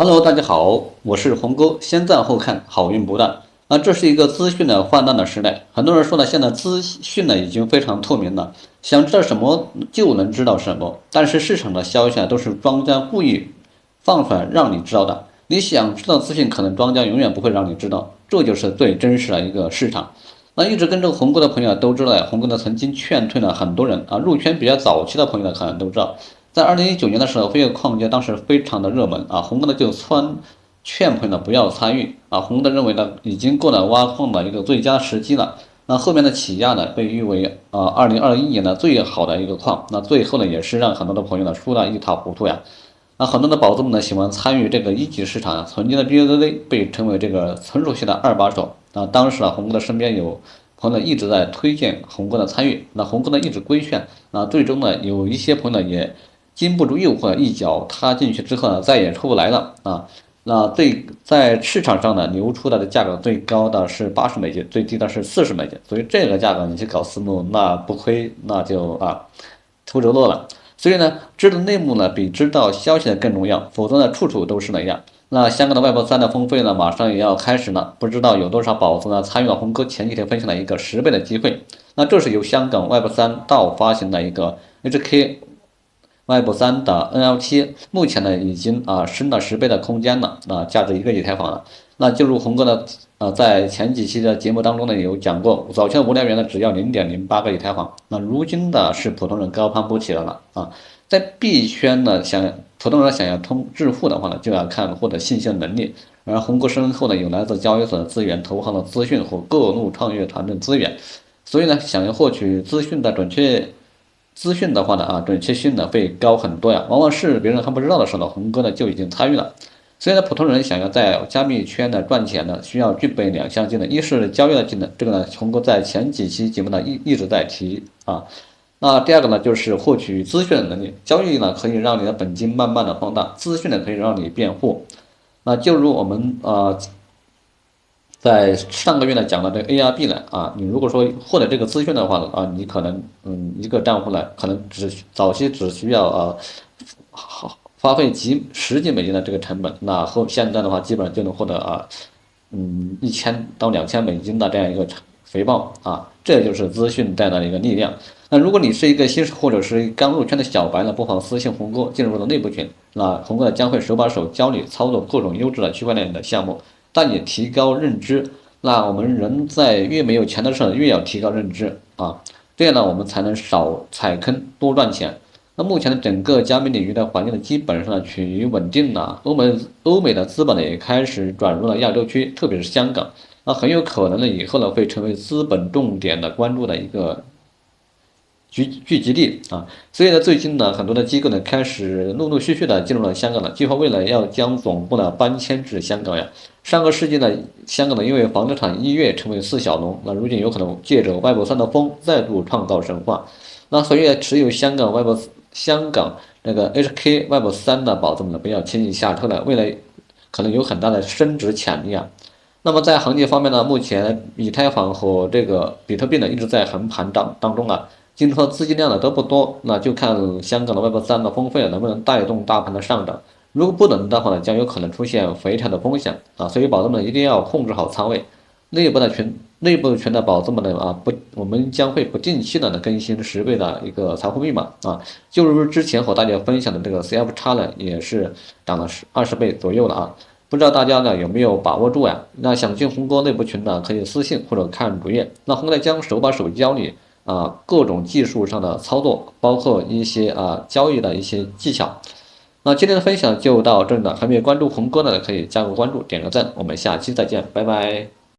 Hello，大家好，我是红哥。先赞后看，好运不断。这是一个资讯的泛滥的时代。很多人说呢，现在资讯呢已经非常透明了，想知道什么就能知道什么。但是市场的消息都是庄家故意放出来让你知道的。你想知道资讯，可能庄家永远不会让你知道。这就是最真实的一个市场。一直跟着红哥的朋友都知道呀，红哥呢曾经劝退了很多人入圈比较早期的朋友呢可能都知道。在2019年的时候，飞跃矿业当时非常的热门红哥呢就劝朋友呢不要参与红哥认为呢已经过了挖矿的一个最佳时机了。那后面的起亚呢被誉为2021年的最好的一个矿，那最后呢也是让很多的朋友呢输得一塌糊涂呀。很多的宝子们呢喜欢参与这个一级市场曾经的 BUZZ 被称为这个纯属系的二把手当时红哥的身边有朋友呢一直在推荐红哥的参与，那红哥呢一直规劝，最终呢有一些朋友呢也经不住诱惑，一脚踏进去之后呢，再也出不来了在市场上呢流出来的价格最高的是80美金，最低的是40美金，所以这个价格你去搞私募，那不亏，那就偷着乐了。所以呢，知道内幕呢比知道消息的更重要，否则呢处处都是雷呀。那香港的Web3的峰会呢马上也要开始了，不知道有多少宝子呢参与了红哥前几天分享的一个10倍的机会。那这是由香港Web3到发行的一个 HK Web3的 NFT， 目前呢已经升了10倍的空间了价值1个以太坊了。那就如红哥呢在前几期的节目当中呢有讲过，早期的无聊猿呢只要0.08个以太坊，那如今的是普通人高攀不起的了在币圈呢普通人想要致富的话呢，就要看获得信息的能力，而红哥身后呢有来自交易所的资源、投行的资讯和各路创业团队资源，所以呢想要获取资讯的话呢准确性呢会高很多呀，往往是别人还不知道的时候呢，红哥呢就已经参与了。所以呢，普通人想要在加密圈呢赚钱呢，需要具备两项技能，一是交易的技能，这个呢，红哥在前几期节目呢一直在提那第二个呢，就是获取资讯的能力，交易呢可以让你的本金慢慢的放大，资讯呢可以让你变富。那就如我们在上个月呢讲的这个 ARB 呢你如果说获得这个资讯的话你可能一个账户呢可能早期只需要花费十几美金的这个成本，那现在的话基本上就能获得1000到2000美金的这样一个回报这就是资讯带来的一个力量。那如果你是一个新手或者是刚入圈的小白呢，不妨私信红哥进入我的内部群，那红哥将会手把手教你操作各种优质的区块链的项目，带你提高认知。那我们人在越没有钱的时候，越要提高认知这样呢，我们才能少踩坑，多赚钱。那目前的整个加密领域的环境呢，基本上趋于稳定了。欧美的资本呢，也开始转入了亚洲区，特别是香港。很有可能呢，以后呢会成为资本重点的关注的一个聚集地所以呢，最近呢，很多的机构呢开始陆续的进入了香港了，计划未来要将总部呢搬迁至香港呀。上个世纪呢，香港呢因为房地产一跃成为四小龙，那如今有可能借着Web3的风再度创造神话。那所以持有香港那个 HK Web3的宝子们呢，不要轻易下车了，未来可能有很大的升值潜力那么在行情方面呢，目前以太坊和这个比特币呢一直在横盘当中今后资金量呢都不多，那就看香港的Web3的峰会能不能带动大盘的上涨。如果不能的话呢，将有可能出现回调的风险所以宝子们一定要控制好仓位。内部群的宝子们呢我们将会不定期的更新10倍的一个财富密码就如之前和大家分享的这个 CF 呢，也是涨了20倍左右了不知道大家呢有没有把握住呀？那想进红哥内部群呢，可以私信或者看主页，那红哥将手把手教你各种技术上的操作，包括一些交易的一些技巧。那今天的分享就到这里了，还没有关注红哥的可以加个关注，点个赞，我们下期再见，拜拜。